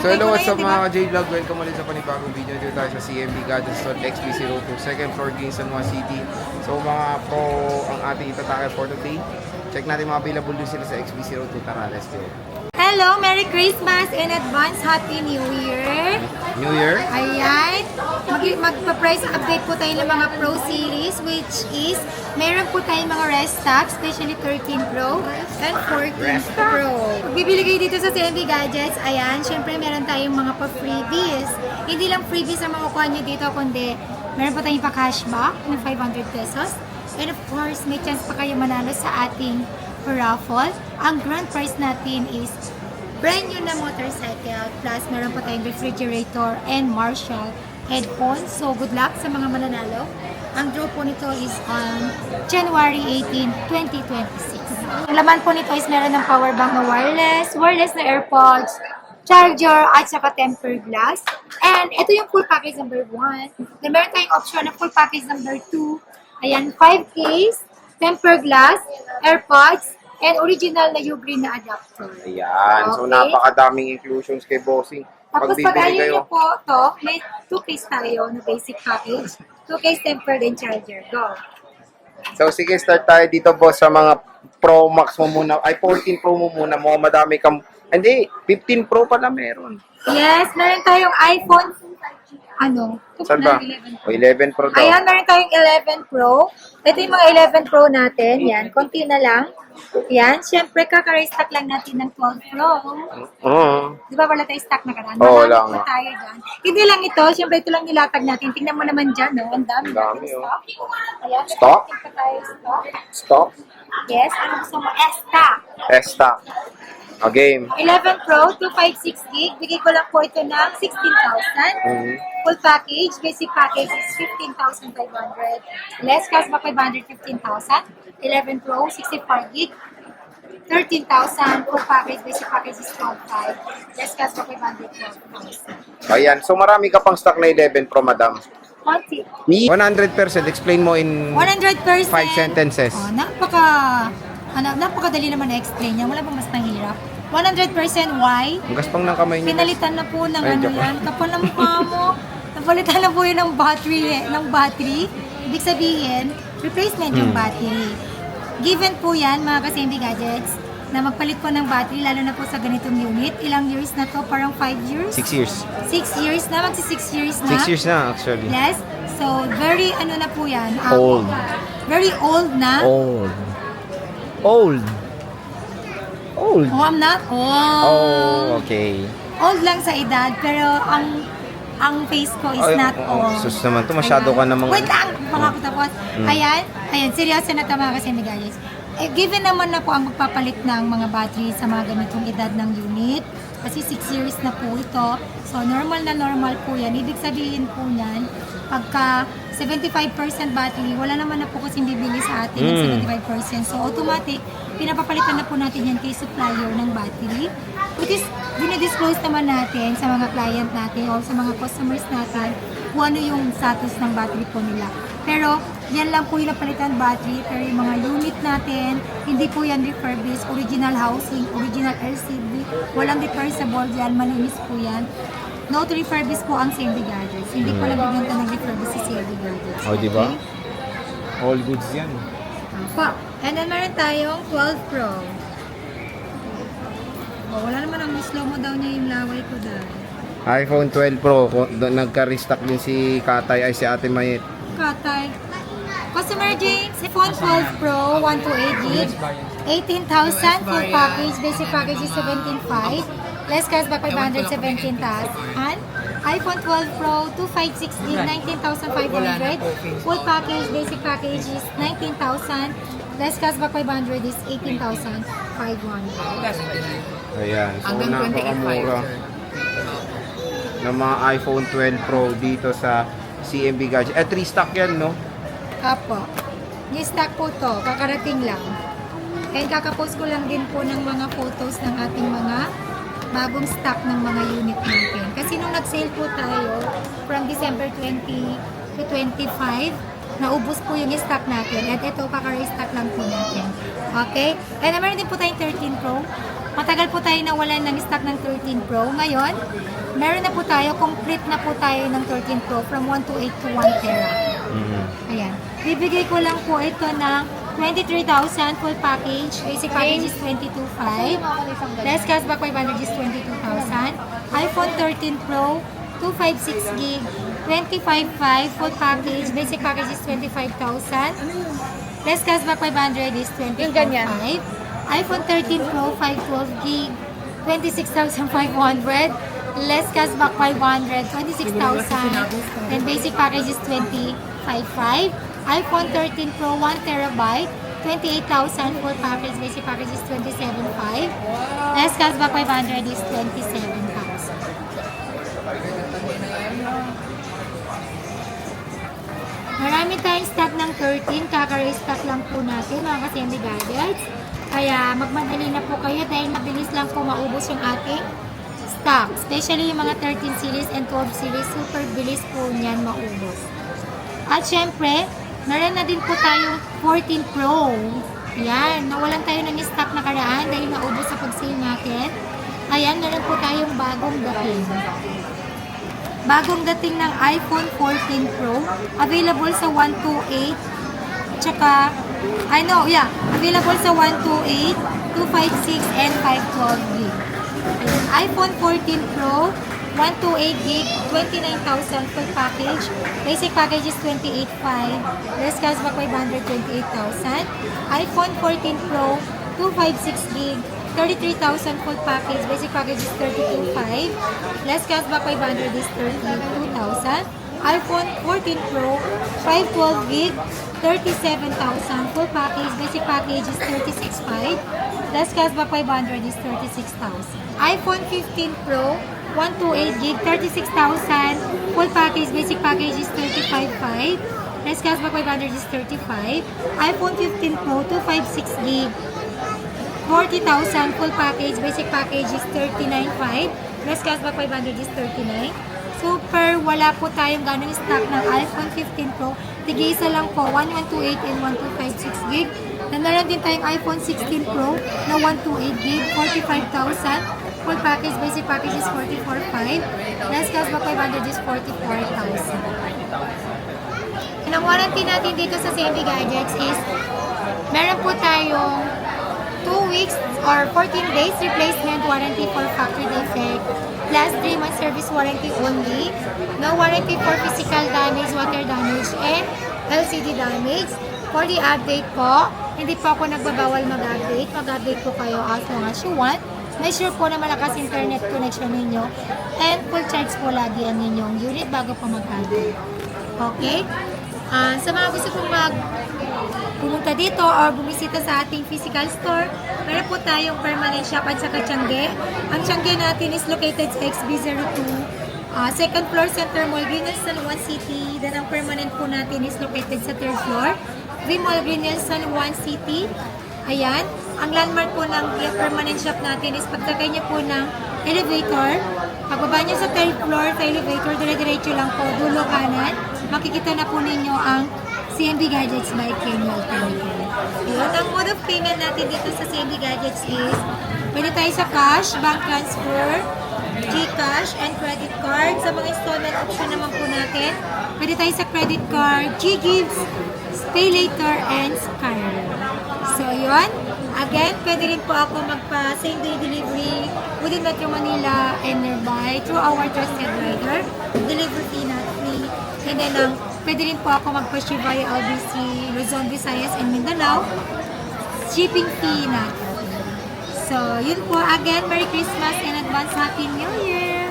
So hello, what's up mga ka-J-Vlog? Welcome ulit sa panibagong video. Dito tayo sa CMB Gadgets Store XB02, second floor, Kingston City. So mga pro ang ating itatake for today. Check natin mga available din sila sa XB02. Tara, let's go. Hello! Merry Christmas and advance Happy New Year! New Year? Ayan! Magpa-price update po tayo ng mga Pro Series, which is meron po tayong mga rest stock, especially 13 Pro and 14 Pro. Bibili kayo dito sa CMB Gadgets, ayan, syempre meron tayong mga pa-freebies. Hindi lang freebies ang makukuha nyo dito, kundi meron po tayong pa-cashback ng 500 pesos. And of course, may chance pa kayo manalo sa ating raffle. Ang grand prize natin is brand new na motorcycle, plus meron pa tayong refrigerator and Marshall headphones. So good luck sa mga mananalo. Ang draw po nito is on January 18, 2026. Ang laman po nito is meron ng power bank na wireless na AirPods, charger, at saka tempered glass. And ito yung full package number 1. Then meron tayong option na full package number 2. Ayan, 5 case, tempered glass, AirPods, and original na U-green na adapter. Ayan. So Okay. napakadaming inclusions kay Bossing. Tapos Pag pag bibili ayaw kayo, nyo po ito, may 2 case tayo na basic package. 2 case tempered and charger. Go! so sige, start tayo dito boss sa mga Pro Max mo muna. Ay, 14 Pro mo muna. Mga madami kang... Hindi, 15 Pro pala meron. Yes, meron tayong iPhone, Saan ba? 11 O, 11 Pro daw. Ayan, meron tayong 11 Pro. Ito yung mga 11 Pro natin. Yan, konti na lang. Yan, syempre kaka-restock lang natin ng 12 Pro. Oo. Di ba wala tayong stock na kanan? Oo, Marami wala po nga. tayo dyan. Hindi lang ito, syempre ito lang nilatag natin. Tingnan mo naman dyan, no? Ang dami Ang dami, nating oh. stock. Ayan, Stock? meron pa tayo stock. Stop. Yes, ano gusto mo? Stock. Esta. A game. 11 Pro, 256 gig. Bigay ko lang po ito ng 16,000. Mhm. Full package, basic package is 15,500. Less cashback 500, 15,000. 11 Pro, 64 gig. 13,000. Full package, basic package is 12,500. Less cashback 500, 12,000. Ayan. So marami ka pang stock na 11 Pro, madam. Konti. 100%. Explain mo in 100%. 5 sentences. Oh, napakadali naman na-explain yan. Wala bang mas mahirap. 100% why? Ang gaspang ng kamay niyo. Pinalitan na po ng Ay, ano joke. yan. Kapal ng mukha mo. Napalitan na po yun ng battery. Ibig sabihin, replacement yung battery. Given po yan, mga ka-CMB Gadgets, na magpalit po ng battery, lalo na po sa ganitong unit. Ilang years na to? Parang 5 years? 6 years. 6 years na? Magsi 6 years na? 6 years na actually. Yes. So, very ano na po yan. Old. Very old na. Old. Old. Old. Oh, I'm not old. Oh, okay. Old lang sa edad, pero ang face ko is Ay, not old. sus naman to, masyado ka namang... Wait lang, baka ako tapos. Ayan, seryoso na ito mga kasi guys. Given naman na po ang magpapalit ng mga battery sa mga ganitong edad ng unit, kasi 6 years na po ito, so normal po yan. Ibig sabihin po yan, pagka 75% battery, wala naman na po kasi bibili sa atin ng 75%. So automatic, pinapapalitan na po natin yan kay supplier ng battery. Which is, dinidisclose naman natin sa mga client natin o sa mga customers natin kung ano yung status ng battery po nila. Pero, yan lang po yung napalitan battery, pero yung mga unit natin, hindi po yan refurbished, original housing, original LCD, walang reversible yan, malinis po yan. No to refurbish po ang CMB Gadgets. Hindi po lang bibenta ng refurbish si CMB Gadgets. Oh, di ba? Okay? All goods yan. Opo. And then meron tayong 12 Pro. Oh, wala naman ang slow mo daw niya yung laway ko dahil. iPhone 12 Pro, nagka-restock din si Katay ay si Ate Mayet. Katay. Customer James, iPhone 12 Pro, 128 gig, 18,000 full package, basic package is 17,500, less cashback 500, 17,000, and iPhone 12 Pro, 256 gig, 19,500, full package, basic package is 19,000, less cashback 500 is 18,500. Ayan, so Hanggang napakamura ng mga iPhone 12 Pro dito sa CMB Gadget. 3 stock yan, no? Apo. Ni-stock po to, kakarating lang. And kakapost ko lang din po ng mga photos ng ating mga bagong stock ng mga unit natin. Kasi nung nag-sale po tayo from December 20 to 25, naubos po yung stock natin. At ito, kaka-restock lang po natin. Okay? And meron din po tayong 13 Pro. Matagal po tayo nawalan ng stock ng 13 Pro. Ngayon, meron na po tayo, complete na po tayo ng 13 Pro from 128 to 1 tera. Ayan. Bibigay ko lang po ito ng 23,000 full package. Basic package is 22,500. Less cashback 500 is 22,000. iPhone 13 Pro, 256 gig, 25,500 full package. Basic package is 25,000. Less cashback 500 is 24,500. iPhone 13 Pro, 512 gig, 26,500. Less cashback 500, 26,000. And basic package is 25,500. iPhone 13 Pro 1 terabyte, 28,000 full package. Basic package is 27,500. Less cashback 500 is 27,000. Marami tayong stock ng 13, kaka-restock lang po natin mga ka-CMB Gadgets. Kaya magmadali na po kayo dahil mabilis lang po maubos yung ating stock. Especially yung mga 13 series and 12 series, super bilis po niyan maubos. At syempre, meron na din po tayong 14 Pro. Yan, nawalan tayo ng stock na karaan dahil naubos sa pag-sale natin. Ayan, meron po tayong bagong dating. Bagong dating ng iPhone 14 Pro. Available sa 128. Tsaka, available sa 128, 256, and 512 gig. Ayan, iPhone 14 Pro, 128 gig, 29,000 full package. Basic package is 28,500. Less cashback 500, 28,000. iPhone 14 Pro, 256 gig, 33,000 full package. Basic package is 32,500. Less cashback 500 is 32,000. iPhone 14 Pro, 512 gig, 37,000 full package. Basic package is 36,500. Less cashback 500 is 36,000. iPhone 15 Pro, 128 gig, 36,000 full package. Basic package is 35,500. Less cashback 500 is 35,000. iPhone 15 Pro, 256 gig, 40,000 full package. Basic package is 39,500. Less cashback 500 is 39,000. Super, wala po tayong ganong stock ng iPhone 15 Pro. Tig-isa lang po, 1128 and 1256 gig. Na meron din tayong iPhone 16 Pro na 128 gig, 45,000. Full package, basic package is 44,500. Less cashback 500 is 44,000. Ang warranty natin dito sa CMB Gadgets is meron po tayong 2 weeks or 14 days replacement warranty for factory defect. Plus 3 months service warranty only. No warranty for physical damage, water damage, and LCD damage. For the update po, hindi po ako nagbabawal mag-update. Mag-update po kayo as long as you want. Make sure po na malakas internet connection ninyo. And full charge po lagi ang inyong unit bago po mag-update. Okay? Sa mga gusto pong pumunta dito or bumisita sa ating physical store, meron po tayong permanent shop at saka Tiangge. Ang Tiangge natin is located sa XB02, second floor, Center Mall, Greenhill, San Juan City. Then ang permanent po natin is located sa third floor, V-Mall, Greenhill, San Juan City. Ayan. Ang landmark po ng permanent shop natin is pagtakay niyo po ng elevator. Pagbaba niyo sa third floor, sa elevator, dire-diretso lang po, dulo kanan. Makikita na po ninyo ang CMB Gadgets by Kenwell Chemical. Yun, ang mode of payment natin dito sa CMB Gadgets is pwede tayo sa cash, bank transfer, GCash, and credit card. Sa mga installment option naman po natin, pwede tayo sa credit card, G-Gives, Pay Later, and Skyler. So, yun. Again, pwede rin po ako magpa-same-day delivery within Metro Manila and nearby through our trusted rider. Delivery fee not free. And then, pwede rin po ako magpa-ship via LBC, Luzon, Visayas, and Mindanao. Shipping fee not free. So, yun po. Again, Merry Christmas and advance Happy New Year!